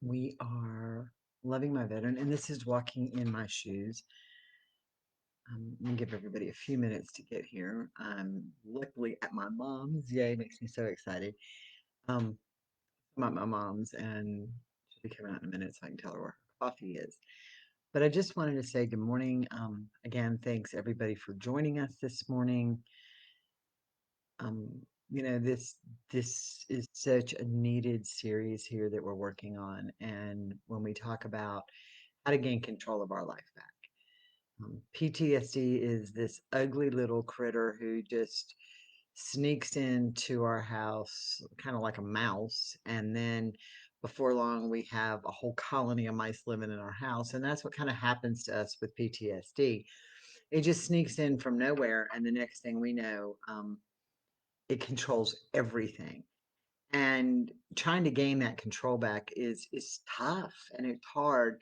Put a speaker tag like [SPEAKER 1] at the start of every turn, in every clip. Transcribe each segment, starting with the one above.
[SPEAKER 1] We are loving my veteran, and this is walking in my shoes. I'm gonna give everybody a few minutes to get here. I'm luckily at my mom's. Yay, makes me so excited. Um, I'm at my mom's, and she'll be coming out in a minute, so I can tell her where her coffee is. But I just wanted to say good morning. Again, thanks everybody for joining us this morning. Um, this is such a needed series here that we're working on, and when we talk about how to gain control of our life back. PTSD is this ugly little critter who just sneaks into our house, kind of like a mouse, and then before long we have a whole colony of mice living in our house, and that's what kind of happens to us with PTSD. It just sneaks in from nowhere, and the next thing we know, it controls everything. And trying to gain that control back is tough and it's hard,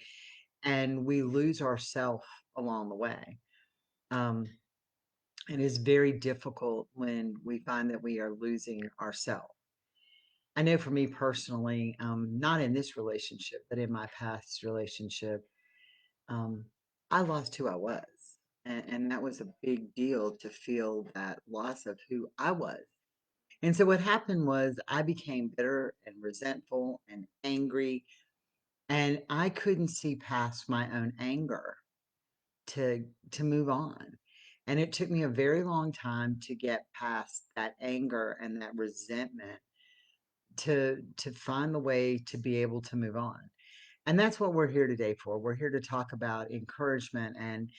[SPEAKER 1] and we lose ourself along the way. Um, it is very difficult when we find that we are losing ourselves. I know for me personally, not in this relationship, but in my past relationship, um, I lost who I was. And that was a big deal to feel that loss of who I was. And so what happened was I became bitter and resentful and angry, and I couldn't see past my own anger to to move on. And it took me a very long time to get past that anger and that resentment to find the way to be able to move on. And that's what we're here today for. We're here to talk about encouragement and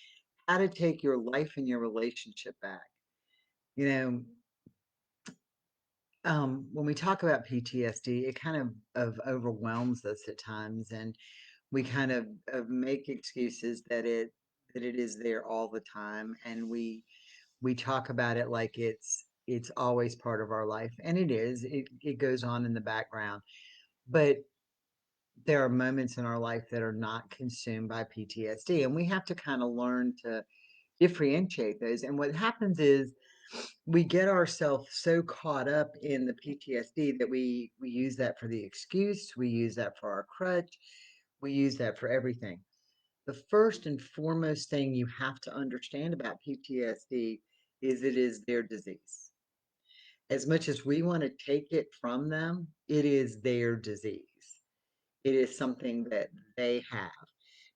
[SPEAKER 1] how to take your life and your relationship back. You know, when we talk about PTSD, it kind of overwhelms us at times, and we kind of make excuses that it is there all the time, and we talk about it like it's always part of our life, and it is. It goes on in the background, but there are moments in our life that are not consumed by PTSD, and we have to kind of learn to differentiate those. And what happens is we get ourselves so caught up in the PTSD that we use that for the excuse, we use that for our crutch, we use that for everything. The first and foremost thing you have to understand about PTSD is it is their disease. As much as we want to take it from them, it is their disease. It is something that they have.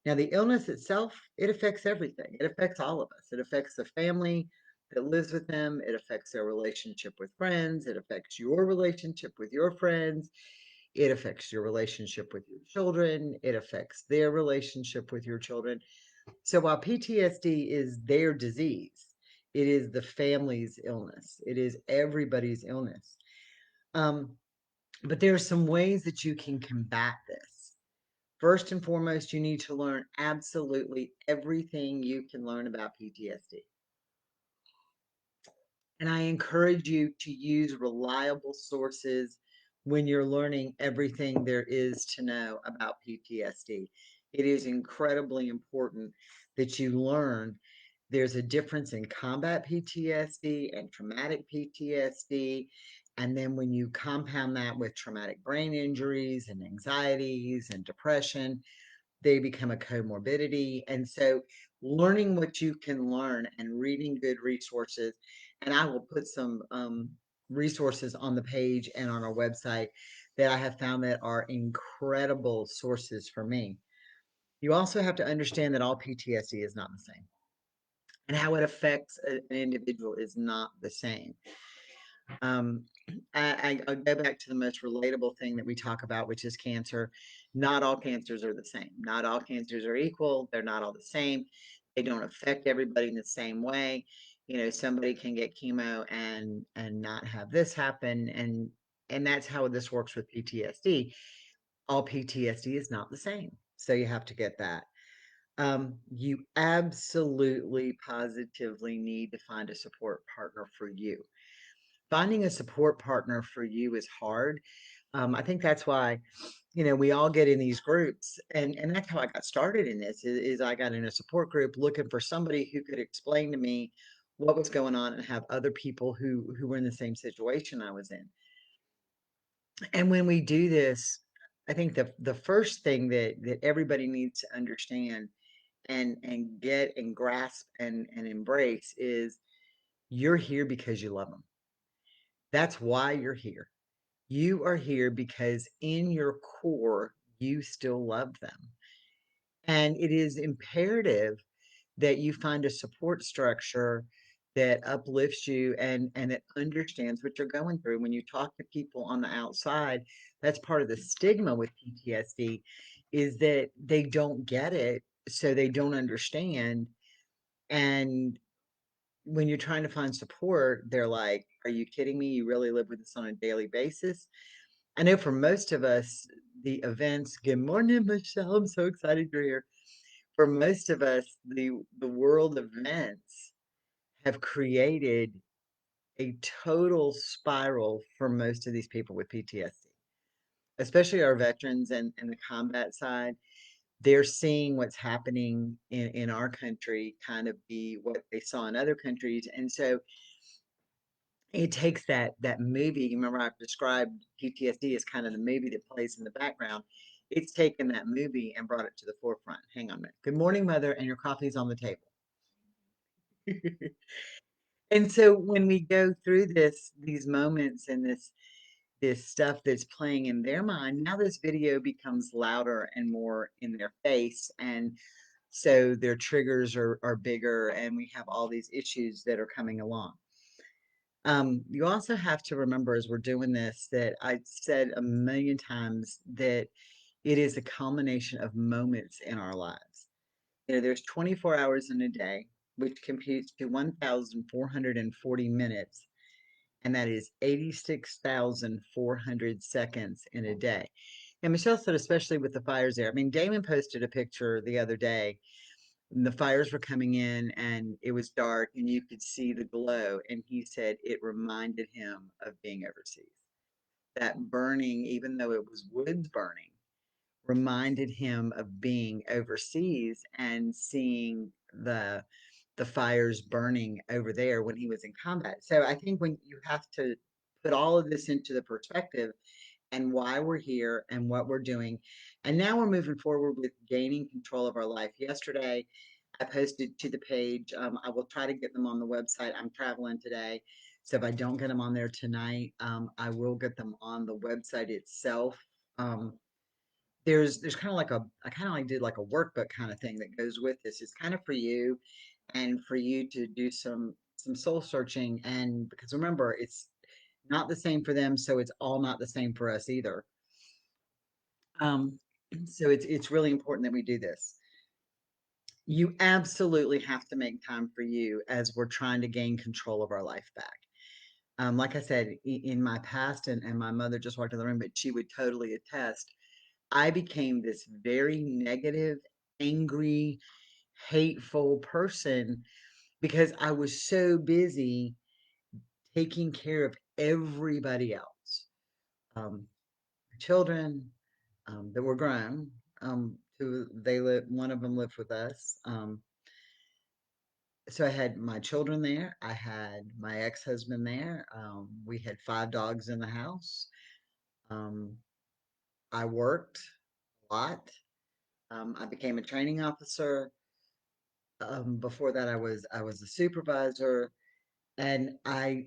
[SPEAKER 1] Now, the illness itself, it affects everything. It affects all of us. It affects the family that lives with them. It affects their relationship with friends. It affects your relationship with your friends. It affects your relationship with your children. It affects their relationship with your children. So while PTSD is their disease, it is the family's illness. It is everybody's illness. Um, but there are some ways that you can combat this. First and foremost, you need to learn absolutely everything you can learn about PTSD. And I encourage you to use reliable sources when you're learning everything there is to know about PTSD. It is incredibly important that you learn there's a difference in combat PTSD and traumatic PTSD. And then when you compound that with traumatic brain injuries and anxieties and depression, they become a comorbidity. And so learning what you can learn and reading good resources, and I will put some resources on the page and on our website that I have found that are incredible sources for me. You also have to understand that all PTSD is not the same, and how it affects an individual is not the same. Um, I'll go back to the most relatable thing that we talk about, which is cancer. Not all cancers are the same. Not all cancers are equal. They're not all the same. They don't affect everybody in the same way. You know, somebody can get chemo and not have this happen, and that's how this works with PTSD. All PTSD is not the same, so you have to get that. You absolutely, positively need to find a support partner for you. Finding a support partner for you is hard. I think that's why, we all get in these groups, and that's how I got started in this. Is I got in a support group looking for somebody who could explain to me what was going on and have other people who were in the same situation I was in. And when we do this, I think the first thing that everybody needs to understand and get and grasp and embrace is you're here because you love them. That's why you're here. You are here because in your core, you still love them. And it is imperative that you find a support structure that uplifts you and that understands what you're going through. When you talk to people on the outside, that's part of the stigma with PTSD is that they don't get it, so they don't understand. And when you're trying to find support, they're like, "Are you kidding me? You really live with this on a daily basis?" I know for most of us, the events, good morning, Michelle. I'm so excited you're here. For most of us, the world events have created a total spiral for most of these people with PTSD, especially our veterans and the combat side. They're seeing what's happening in our country kind of be what they saw in other countries. And so it takes that movie. You remember I've described PTSD as kind of the movie that plays in the background. It's taken that movie and brought it to the forefront. Hang on a minute. Good morning, mother, and your coffee's on the table. And so when we go through these moments and this stuff that's playing in their mind, now this video becomes louder and more in their face. And so their triggers are bigger, and we have all these issues that are coming along. You also have to remember as we're doing this that I said a million times that it is a culmination of moments in our lives. You know, there's 24 hours in a day, which computes to 1,440 minutes, and that is 86,400 seconds in a day. And Michelle said, especially with the fires there. I mean, Damon posted a picture the other day. And the fires were coming in and it was dark and you could see the glow. And he said it reminded him of being overseas. That burning, even though it was woods burning, reminded him of being overseas and seeing the fires burning over there when he was in combat. So I think when you have to put all of this into the perspective and why we're here and what we're doing. And now we're moving forward with gaining control of our life. Yesterday, I posted to the page. I will try to get them on the website. I'm traveling today. So if I don't get them on there tonight, I will get them on the website itself. Um, there's kind of like I kind of like did like a workbook kind of thing that goes with this. It's kind of for you and for you to do some soul searching. And because remember, it's not the same for them, so it's all not the same for us either. Um, so it's really important that we do this. You absolutely have to make time for you as we're trying to gain control of our life back. Like I said, in my past, and my mother just walked in the room, but she would totally attest. I became this very negative, angry, hateful person because I was so busy taking care of everybody else. Children that were grown. One of them lived with us. So I had my children there. I had my ex-husband there. We had 5 dogs in the house. Um, I worked a lot. I became a training officer. Before that, I was a supervisor, and I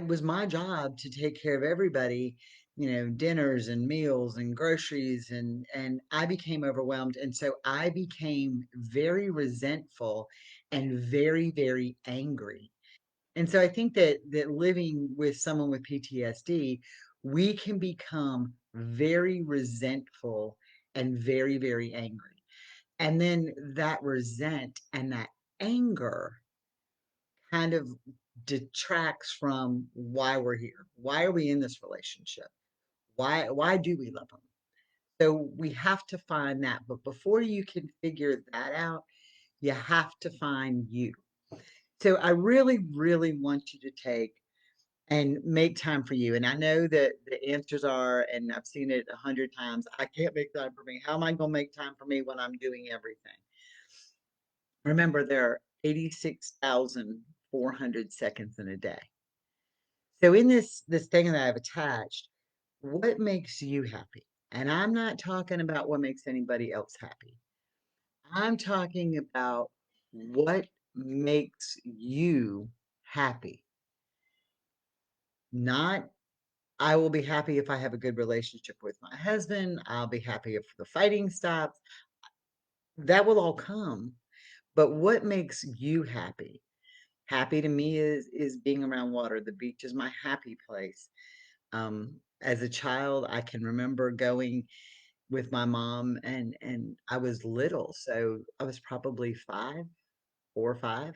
[SPEAKER 1] was my job to take care of everybody, you know, dinners and meals and groceries, and I became overwhelmed, and so I became very resentful and very angry. And so I think that living with someone with PTSD, we can become very resentful and very angry. And then that resent and that anger kind of detracts from why we're here. Why are we in this relationship? Why do we love them? So we have to find that. But before you can figure that out, you have to find you. So I really want you to take and make time for you. And I know that the answers are, and I've seen it 100 times, I can't make time for me. How am I going to make time for me when I'm doing everything? Remember, there are 86,400 seconds in a day. So in this thing that I've attached, What makes you happy? And I'm not talking about what makes anybody else happy. I'm talking about what makes you happy. Not, I will be happy if I have a good relationship with my husband. I'll be happy if the fighting stops. That will all come. But what makes you happy? Happy to me is being around water. The beach is my happy place. As a child, I can remember going with my mom, and I was little, so I was probably 5, 4 or 5,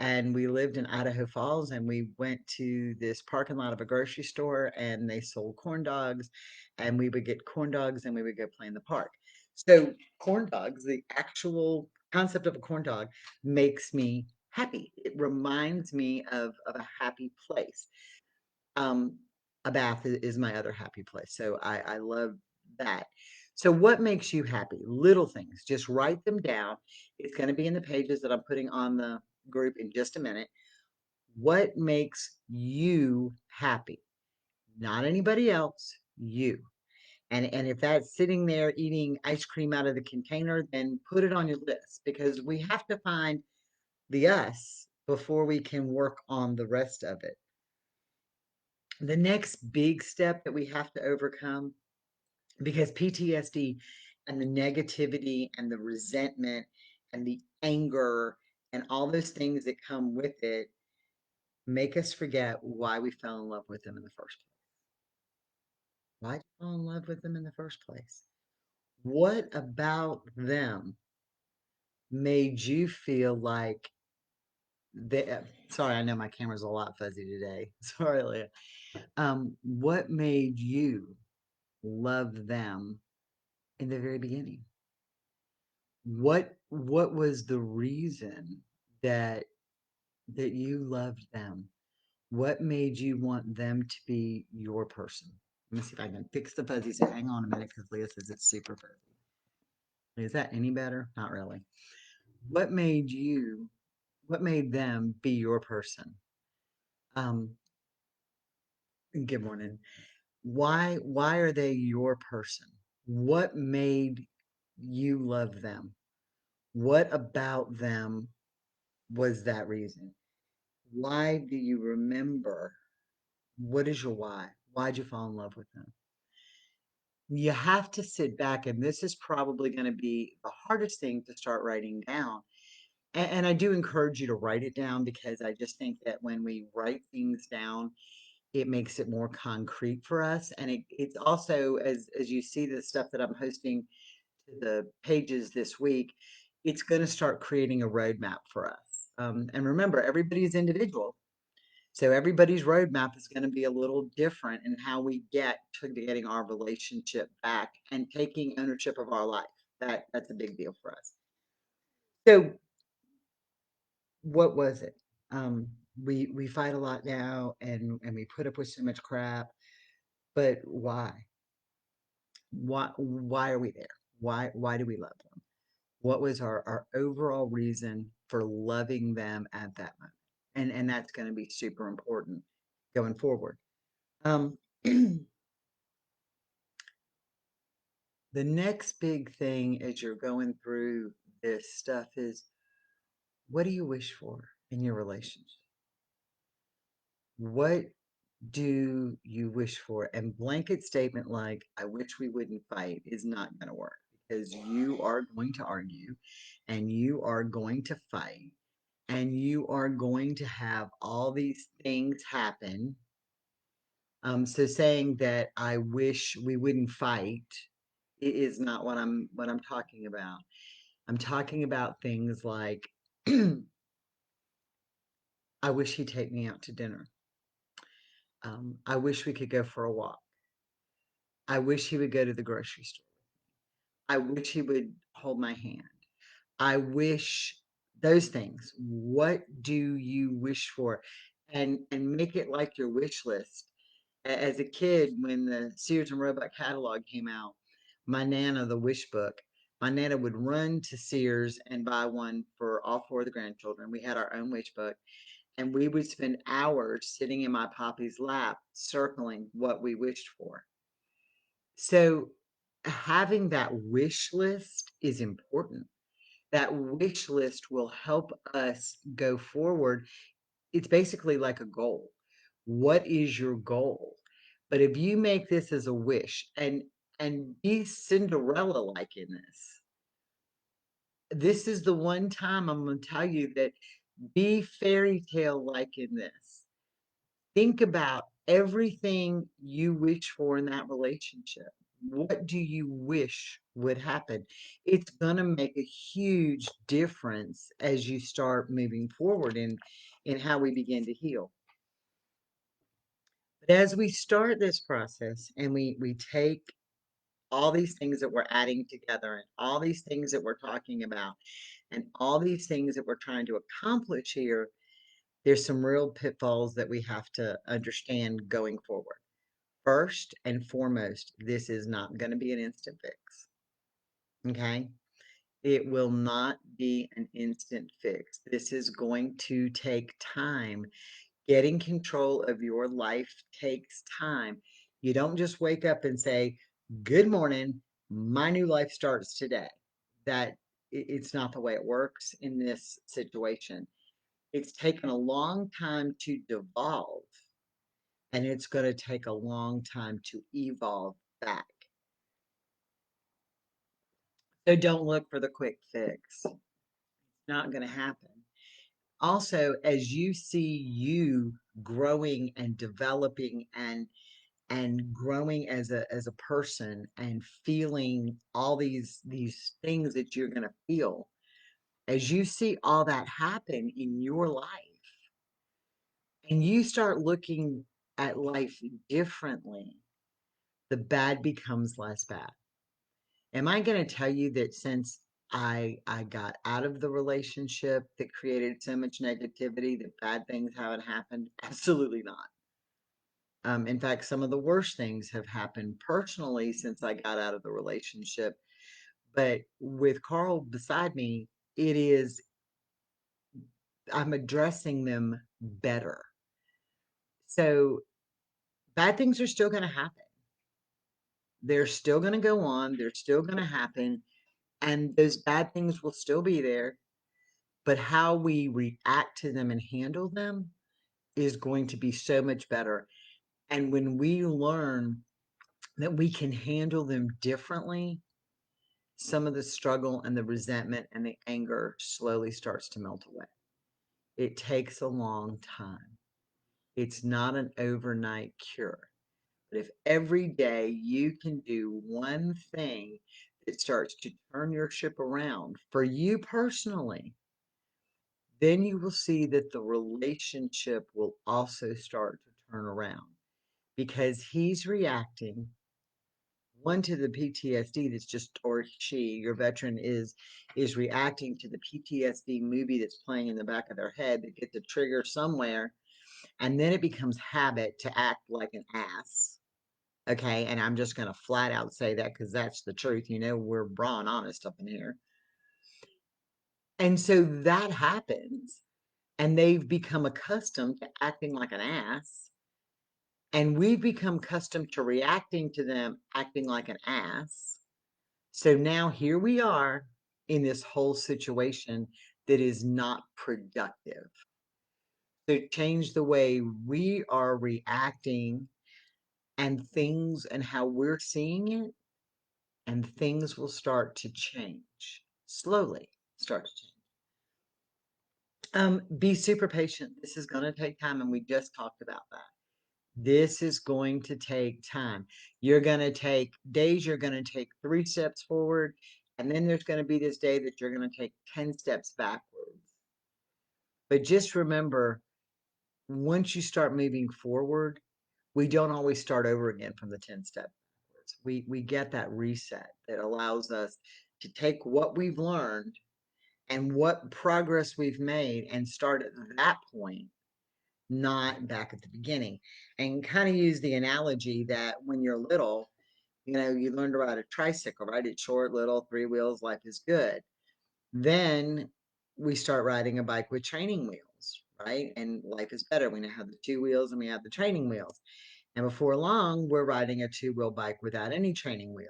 [SPEAKER 1] and we lived in Idaho Falls, and we went to this parking lot of a grocery store, and they sold corn dogs, and we would get corn dogs, and we would go play in the park. So corn dogs, the actual concept of a corn dog, makes me happy. It reminds me of a happy place. Um, a bath is my other happy place. So I love that. So what makes you happy? Little things. Just write them down. It's going to be in the pages that I'm putting on the group in just a minute. What makes you happy? Not anybody else, you. And if that's sitting there eating ice cream out of the container, then put it on your list because we have to find the us before we can work on the rest of it. The next big step that we have to overcome, because PTSD and the negativity and the resentment and the anger and all those things that come with it make us forget why we fell in love with them in the first place. Why did you fall in love with them in the first place? What about them made you feel like they, sorry, I know my camera's a lot fuzzy today. Sorry, Leah. What made you love them in the very beginning? What was the reason that you loved them? What made you want them to be your person? Let me see if I can fix the fuzzy. So hang on a minute because Leah says it's super fuzzy. Is that any better? Not really. What made you, what made them be your person? Um, good morning. Why are they your person? What made you love them? What about them was that reason? Why do you remember? What is your why? Why'd you fall in love with them? You have to sit back, and this is probably going to be the hardest thing to start writing down. And I do encourage you to write it down because I just think that when we write things down, it makes it more concrete for us. And it's also, as you see the stuff that I'm posting to the pages this week, it's going to start creating a roadmap for us. And remember, everybody is individual. So everybody's roadmap is going to be a little different in how we get to getting our relationship back and taking ownership of our life. That's a big deal for us. So what was it? Um, we fight a lot now, and we put up with so much crap. But why? Why are we there? Why do we love them? What was our overall reason for loving them at that moment? And that's going to be super important going forward. Um, the next big thing as you're going through this stuff is what do you wish for in your relationship? What do you wish for? And blanket statement like, I wish we wouldn't fight is not going to work because you are going to argue and you are going to fight and you are going to have all these things happen. So saying that I wish we wouldn't fight is not what I'm talking about. I'm talking about things like I wish he'd take me out to dinner. I wish we could go for a walk. I wish he would go to the grocery store. I wish he would hold my hand. I wish those things. What do you wish for? And make it like your wish list. As a kid, when the Sears and Roebuck catalog came out, my Nana, the wish book, my Nana would run to Sears and buy one for all 4 of the grandchildren. We had our own wish book, and we would spend hours sitting in my poppy's lap circling what we wished for. So having that wish list is important. That wish list will help us go forward. It's basically like a goal. What is your goal? But if you make this as a wish and be Cinderella like in this is the one time I'm going to tell you that be fairy tale like in this. Think about everything you wish for in that relationship. What do you wish would happen? It's going to make a huge difference as you start moving forward in how we begin to heal. But as we start this process and we take all these things that we're adding together and all these things that we're talking about and all these things that we're trying to accomplish here, there's some real pitfalls that we have to understand going forward. First and foremost, this is not going to be an instant fix. Okay. It will not be an instant fix. This is going to take time. Getting control of your life takes time. You don't just wake up and say, "Good morning, my new life starts today." That it's not the way it works in this situation. It's taken a long time to devolve, and it's going to take a long time to evolve back. So don't look for the quick fix. It's not going to happen. Also, as you see you growing and developing and growing as a person and feeling all these things that you're going to feel, as you see all that happen in your life and you start looking at life differently, the bad becomes less bad. Am I going to tell you that since I got out of the relationship that created so much negativity that bad things haven't happened? Absolutely not. In fact, some of the worst things have happened personally since I got out of the relationship. But with Carl beside me, it is, I'm addressing them better. So bad things are still going to happen. They're still going to go on. They're still going to happen. And those bad things will still be there. But how we react to them and handle them is going to be so much better. And when we learn that we can handle them differently, some of the struggle and the resentment and the anger slowly starts to melt away. It takes a long time. It's not an overnight cure. But if every day you can do one thing that starts to turn your ship around for you personally, then you will see that the relationship will also start to turn around because he's reacting one to the PTSD that's just, or she, your veteran is reacting to the PTSD movie that's playing in the back of their head that gets a trigger somewhere, and then it becomes habit to act like an ass. Okay, and I'm just gonna flat out say that because that's the truth. You know, we're raw and honest up in here. And so that happens, and they've become accustomed to acting like an ass, and we've become accustomed to reacting to them acting like an ass. So now here we are in this whole situation that is not productive. So change the way we are reacting and things and how we're seeing it, and things will start to change slowly. Start to change. Be super patient. This is going to take time, and we just talked about that. This is going to take time. You're going to take days, you're going to take 3 steps forward, and then there's going to be this day that you're going to take 10 steps backwards. But just remember, once you start moving forward, we don't always start over again from the 10 steps backwards. We get that reset that allows us to take what we've learned and what progress we've made and start at that point, not back at the beginning. And kind of use the analogy that when you're little, you know, you learn to ride a tricycle, right? It's short, little, 3 wheels, life is good. Then we start riding a bike with training wheels, right? And life is better. We now have the 2 wheels and we have the training wheels. And before long, we're riding a two-wheel bike without any training wheels.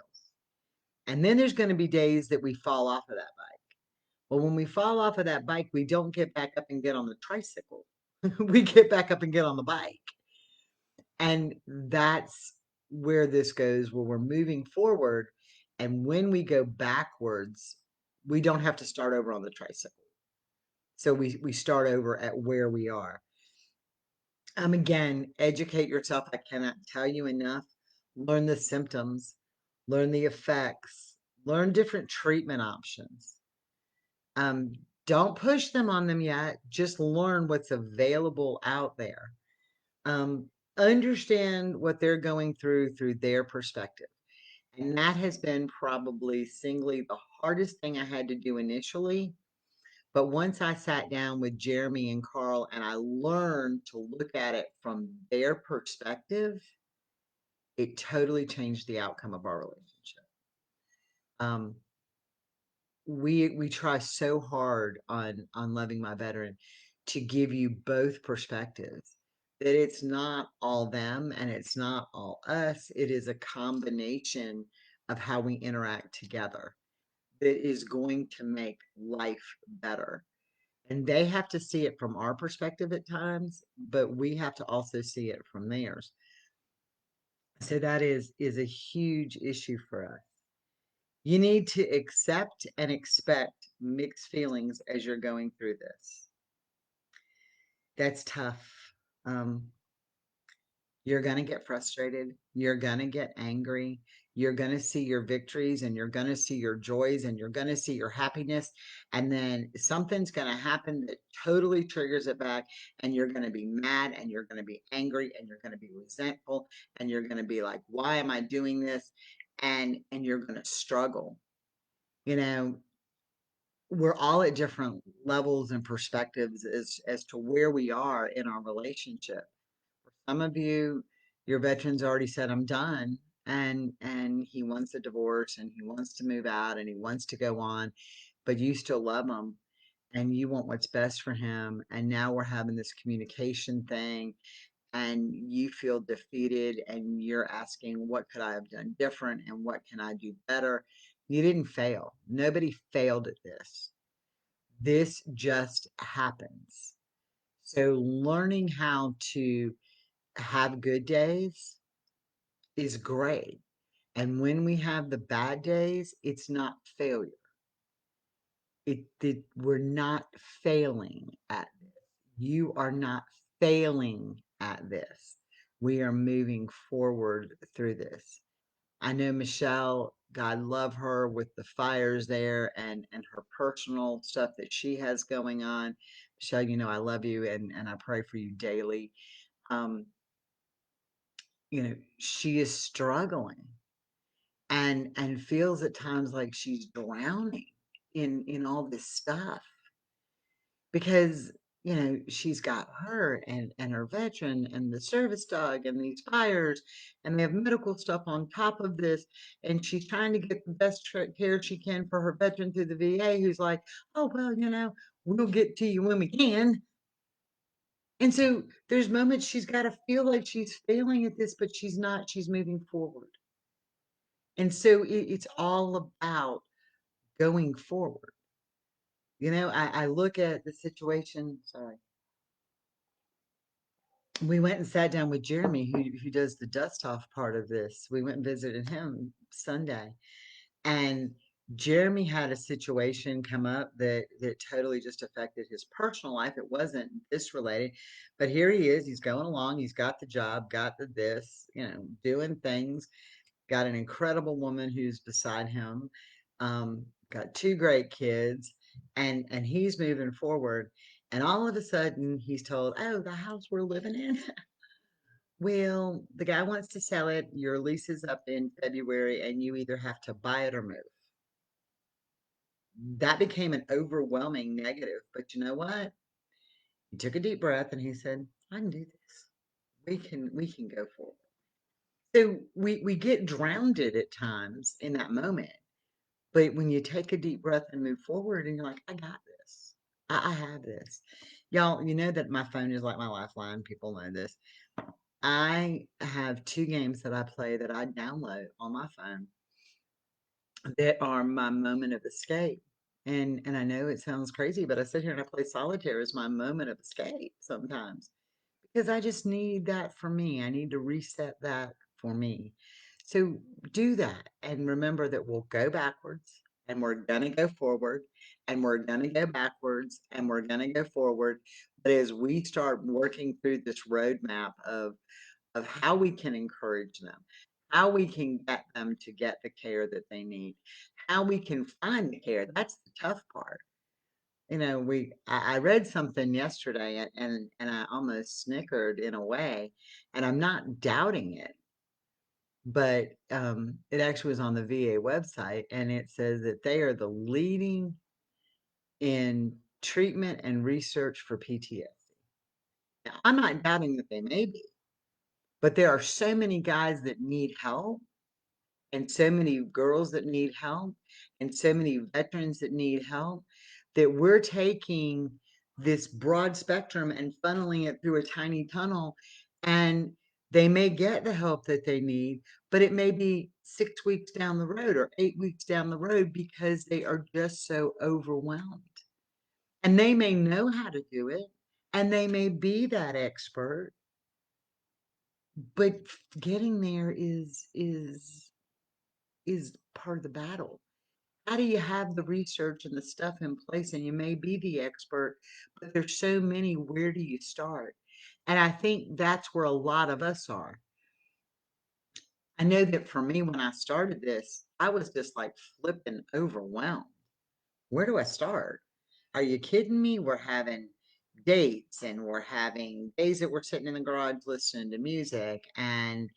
[SPEAKER 1] And then there's going to be days that we fall off of that bike. Well, when we fall off of that bike, we don't get back up and get on the tricycle. We get back up and get on the bike. And that's where this goes, where we're moving forward. And when we go backwards, we don't have to start over on the tricycle. So we start over at where we are. Again, educate yourself. I cannot tell you enough. Learn the symptoms, learn the effects, learn different treatment options. Um, don't push them on them yet. Just learn what's available out there. Um, Understand what they're going through their perspective. And that has been probably singly the hardest thing I had to do initially. But once I sat down with Jeremy and Carl and I learned to look at it from their perspective, it totally changed the outcome of our relationship. Um, we try so hard on loving my veteran to give you both perspectives, that it's not all them and it's not all us. It is a combination of how we interact together that is going to make life better. And they have to see it from our perspective at times, but we have to also see it from theirs. So that is a huge issue for us. You need to accept and expect mixed feelings as you're going through this. That's tough. Um, you're going to get frustrated. You're going to get angry. You're going to see your victories and you're going to see your joys and you're going to see your happiness. And then something's going to happen that totally triggers it back. And you're going to be mad and you're going to be angry and you're going to be resentful and you're going to be like, why am I doing this? And you're going to struggle. You know, we're all at different levels and perspectives as to where we are in our relationship. For some of you, your veteran's already said, I'm done. And he wants a divorce and he wants to move out and he wants to go on, but you still love him and you want what's best for him. And now we're having this communication thing and you feel defeated and you're asking, what could I have done different and what can I do better? You didn't fail. Nobody failed at this. This just happens. So learning how to have good days is great. And when we have the bad days, it's not failure. We're not failing at this. You are not failing at this. We are moving forward through this. I know Michelle, God love her with the fires there and her personal stuff that she has going on. Michelle, you know I love you and I pray for you daily. Um, she is struggling and feels at times like she's drowning in all this stuff because she's got her and her veteran and the service dog and these fires and they have medical stuff on top of this and she's trying to get the best care she can for her veteran through the VA who's like, oh well, we'll get to you when we can. And so there's moments she's got to feel like she's failing at this, but she's not. She's moving forward. And so it's all about going forward. I look at the situation. Sorry. We went and sat down with Jeremy, who does the dust off part of this. We went and visited him Sunday. And Jeremy had a situation come up that totally just affected his personal life. It wasn't this related, but here he is. He's going along. He's got the job, got the this, doing things. Got an incredible woman who's beside him. Got two great kids, and he's moving forward. And all of a sudden, he's told, "Oh, the house we're living in." Well, the guy wants to sell it. Your lease is up in February, and you either have to buy it or move. That became an overwhelming negative. But you know what? He took a deep breath and he said, I can do this. We can go forward. So we get drowned at times in that moment. But when you take a deep breath and move forward and you're like, I got this. I have this. Y'all, you know that my phone is like my lifeline. People know this. I have two games that I play that I download on my phone that are my moment of escape. And I know it sounds crazy, but I sit here and I play solitaire as my moment of escape sometimes because I just need that for me. I need to reset that for me. So do that and remember that we'll go backwards and we're going to go forward and we're going to go backwards and we're going to go forward. But as we start working through this roadmap of how we can encourage them, how we can get them to get the care that they need, how we can find the care. That's the tough part. You know, I read something yesterday and I almost snickered in a way, and I'm not doubting it, but it actually was on the VA website, and it says that they are the leading in treatment and research for PTSD. Now, I'm not doubting that they may be, but there are so many guys that need help and so many girls that need help and so many veterans that need help that we're taking this broad spectrum and funneling it through a tiny tunnel, and they may get the help that they need, but it may be 6 weeks down the road or 8 weeks down the road because they are just so overwhelmed, and they may know how to do it and they may be that expert, but getting there is part of the battle. How do you have the research and the stuff in place and you may be the expert, but there's so many, where do you start? And I think that's where a lot of us are. I know that for me, when I started this, I was just like flipping overwhelmed. Where do I start? Are you kidding me? We're having dates and we're having days that we're sitting in the garage listening to music, and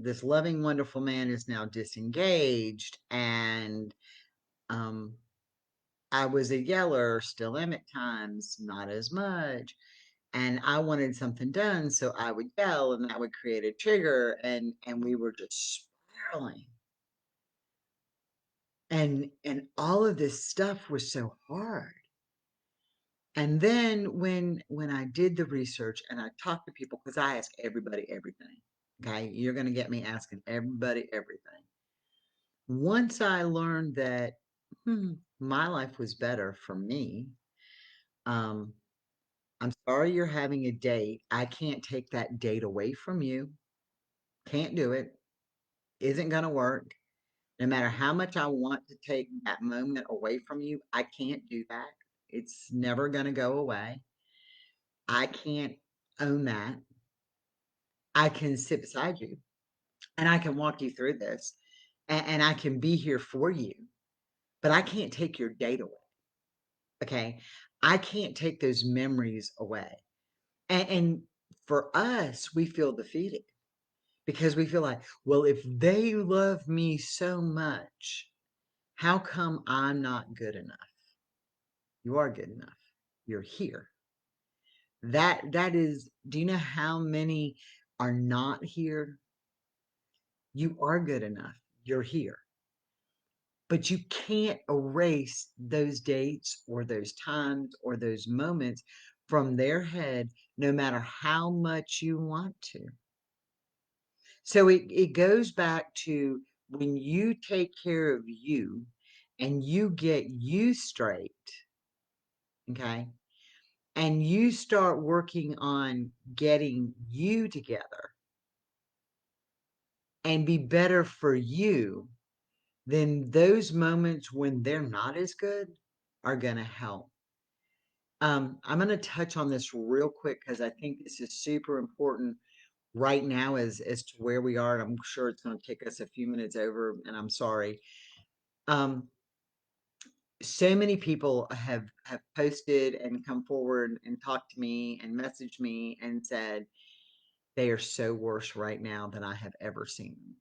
[SPEAKER 1] this loving, wonderful man is now disengaged, and um, I was a yeller, still am at times, not as much. And I wanted something done, so I would yell, and that would create a trigger, and we were just spiraling. And all of this stuff was so hard. And then when I did the research and I talked to people, because I ask everybody everything. Okay, you're going to get me asking everybody everything. Once I learned that my life was better for me, um, I'm sorry you're having a date. I can't take that date away from you. Can't do it. Isn't going to work. No matter how much I want to take that moment away from you, I can't do that. It's never going to go away. I can't own that. I can sit beside you and I can walk you through this, and I can be here for you, but I can't take your date away. Okay. I can't take those memories away. And for us, we feel defeated because we feel like, well, if they love me so much, how come I'm not good enough? You are good enough. You're here. That is, do you know how many are not here? You are good enough. You're here. But you can't erase those dates or those times or those moments from their head, no matter how much you want to. So it goes back to when you take care of you and you get you straight, okay, and you start working on getting you together and be better for you, then those moments when they're not as good are going to help. I'm going to touch on this real quick because I think this is super important right now as to where we are. And I'm sure it's going to take us a few minutes over, and I'm sorry. Um, so many people have posted and come forward and talked to me and messaged me and said they are so worse right now than I have ever seen them.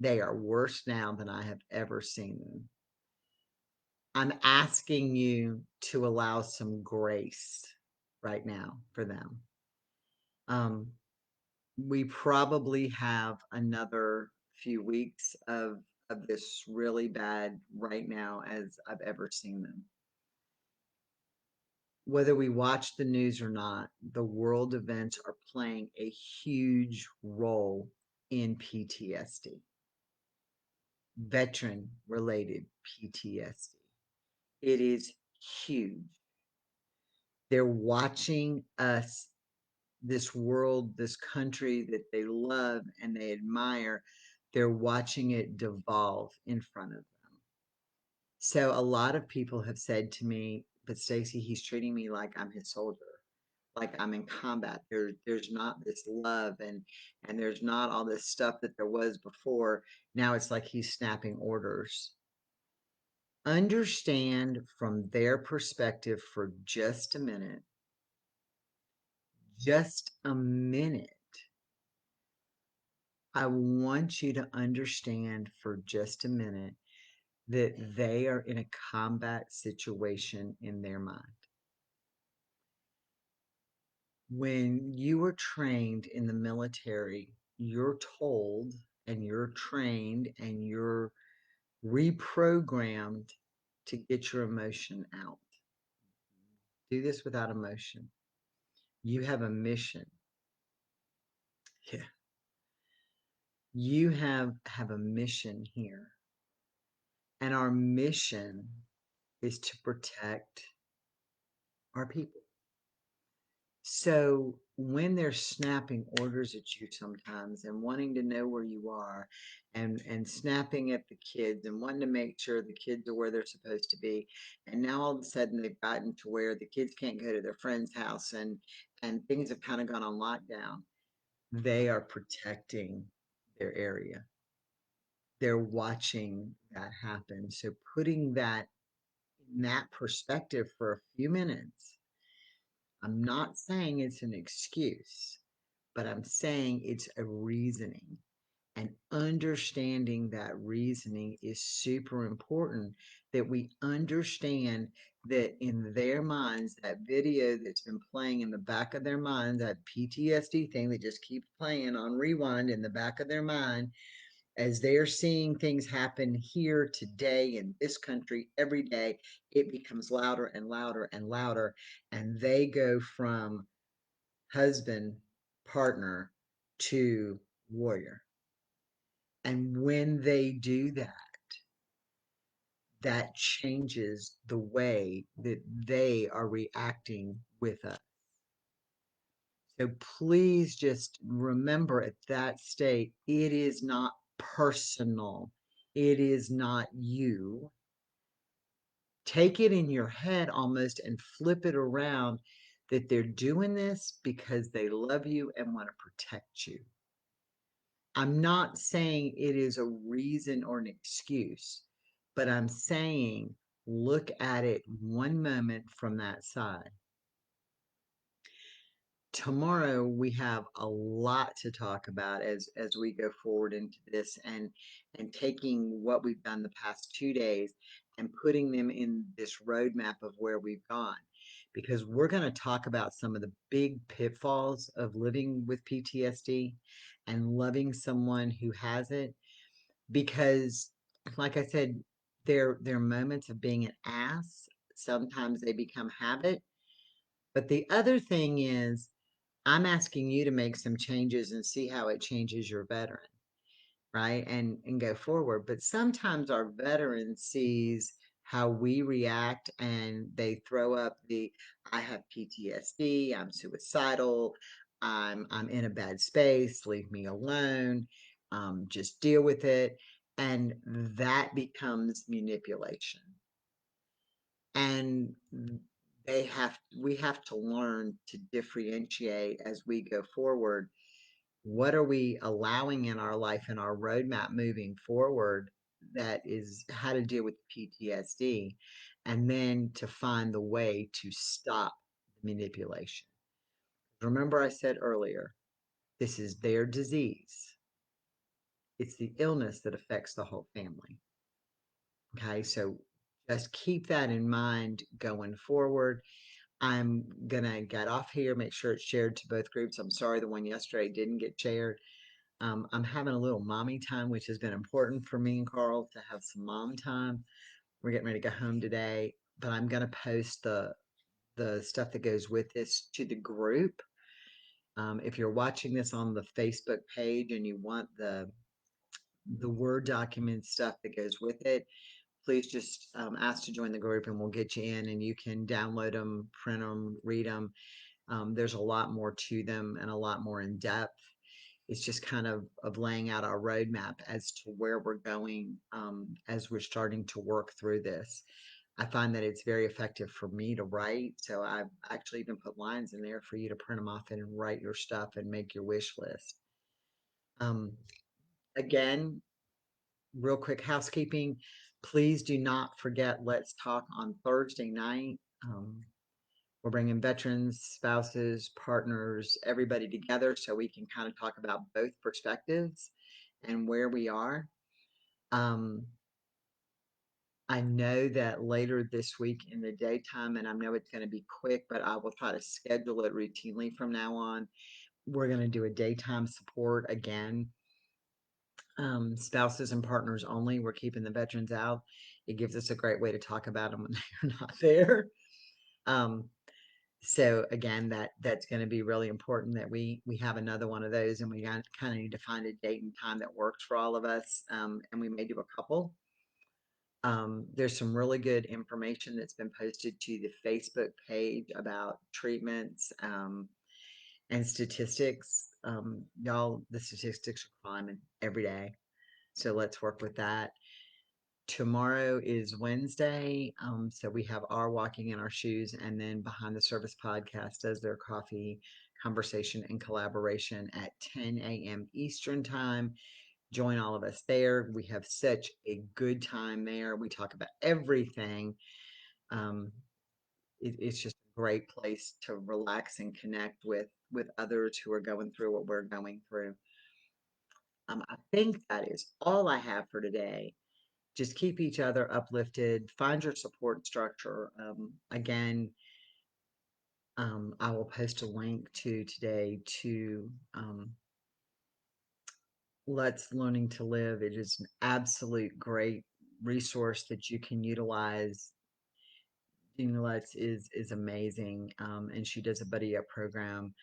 [SPEAKER 1] They are worse now than I have ever seen them. I'm asking you to allow some grace right now for them. Um, we probably have another few weeks of this really bad right now as I've ever seen them. Whether we watch the news or not, the world events are playing a huge role in PTSD, veteran related PTSD. It is huge. They're watching us, this world, this country that they love and they admire, they're watching it devolve in front of them. So a lot of people have said to me, but Stacy, he's treating me like I'm his soldier, like I'm in combat. There's not this love and there's not all this stuff that there was before. Now it's like he's snapping orders. Understand from their perspective for just a minute. I want you to understand for just a minute that they are in a combat situation in their mind. When you are trained in the military, you're told and you're trained and you're reprogrammed to get your emotion out. Do this without emotion. You have a mission. Yeah. You have a mission here. And our mission is to protect our people. So when they're snapping orders at you sometimes and wanting to know where you are and snapping at the kids and wanting to make sure the kids are where they're supposed to be, and now all of a sudden they've gotten to where the kids can't go to their friend's house and things have kind of gone on lockdown, they are protecting their area. They're watching that happen. So putting that in that perspective for a few minutes, I'm not saying it's an excuse, but I'm saying it's a reasoning. And understanding that reasoning is super important, that we understand that in their minds, that video that's been playing in the back of their mind, that PTSD thing that just keeps playing on rewind in the back of their mind, as they're seeing things happen here today in this country every day, it becomes louder and louder and louder. And they go from husband, partner to warrior. And when they do that, that changes the way that they are reacting with us. So please just remember at that state, it is not personal. It is not you. Take it in your head almost and flip it around that they're doing this because they love you and want to protect you. I'm not saying it is a reason or an excuse, but I'm saying look at it one moment from that side. Tomorrow we have a lot to talk about as we go forward into this and taking what we've done the past 2 days and putting them in this roadmap of where we've gone, because we're going to talk about some of the big pitfalls of living with PTSD and loving someone who has it, because like I said, their moments of being an ass, sometimes they become habit. But the other thing is, I'm asking you to make some changes and see how it changes your veteran, right? And go forward. But sometimes our veteran sees how we react and they throw up the I have PTSD, I'm suicidal, I'm in a bad space, leave me alone, just deal with it. And that becomes manipulation. And we have to learn to differentiate as we go forward. What are we allowing in our life and our roadmap moving forward, that is how to deal with PTSD, and then to find the way to stop the manipulation. Remember I said earlier, this is their disease. It's the illness that affects the whole family. Okay, so just keep that in mind going forward. I'm gonna get off here, make sure it's shared to both groups. I'm sorry the one yesterday didn't get shared. I'm having a little mommy time, which has been important for me and Carl to have some mom time. We're getting ready to go home today, but I'm gonna post the stuff that goes with this to the group. If you're watching this on the Facebook page and you want the Word document stuff that goes with it, please just ask to join the group and we'll get you in and you can download them, print them, read them. There's a lot more to them and a lot more in depth. It's just kind of laying out our roadmap as to where we're going as we're starting to work through this. I find that it's very effective for me to write. So I've actually even put lines in there for you to print them off and write your stuff and make your wish list. Um, Again, real quick housekeeping. Please do not forget Let's Talk on Thursday night. We're bringing veterans, spouses, partners, everybody together so we can kind of talk about both perspectives and where we are. Um, I know that later this week in the daytime, and I know it's going to be quick, but I will try to schedule it routinely from now on. We're going to do a daytime support again. Spouses and partners only. We're keeping the veterans out. It gives us a great way to talk about them when they're not there. Um, so again, that's going to be really important that we have another one of those, and we kind of need to find a date and time that works for all of us. And we may do a couple. There's some really good information that's been posted to the Facebook page about treatments and statistics. Y'all, the statistics are climbing every day. So let's work with that. Tomorrow is Wednesday. So we have our Walking in Our Shoes, and then Behind the Service podcast does their coffee conversation and collaboration at 10 a.m. Eastern Time. Join all of us there. We have such a good time there. We talk about everything. Um, it's just a great place to relax and connect with others who are going through what we're going through. I think that is all I have for today. Just keep each other uplifted. Find your support structure. Again, I will post a link to today to Let's Learning to Live. It is an absolute great resource that you can utilize. Let's is amazing, and she does a buddy up program.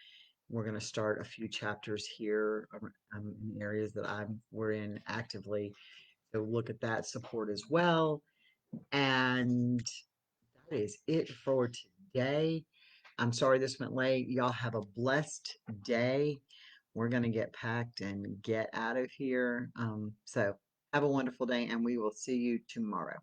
[SPEAKER 1] We're going to start a few chapters here in areas that we're in actively. So look at that support as well. And that is it for today. I'm sorry this went late. Y'all have a blessed day. We're going to get packed and get out of here. So have a wonderful day, and we will see you tomorrow.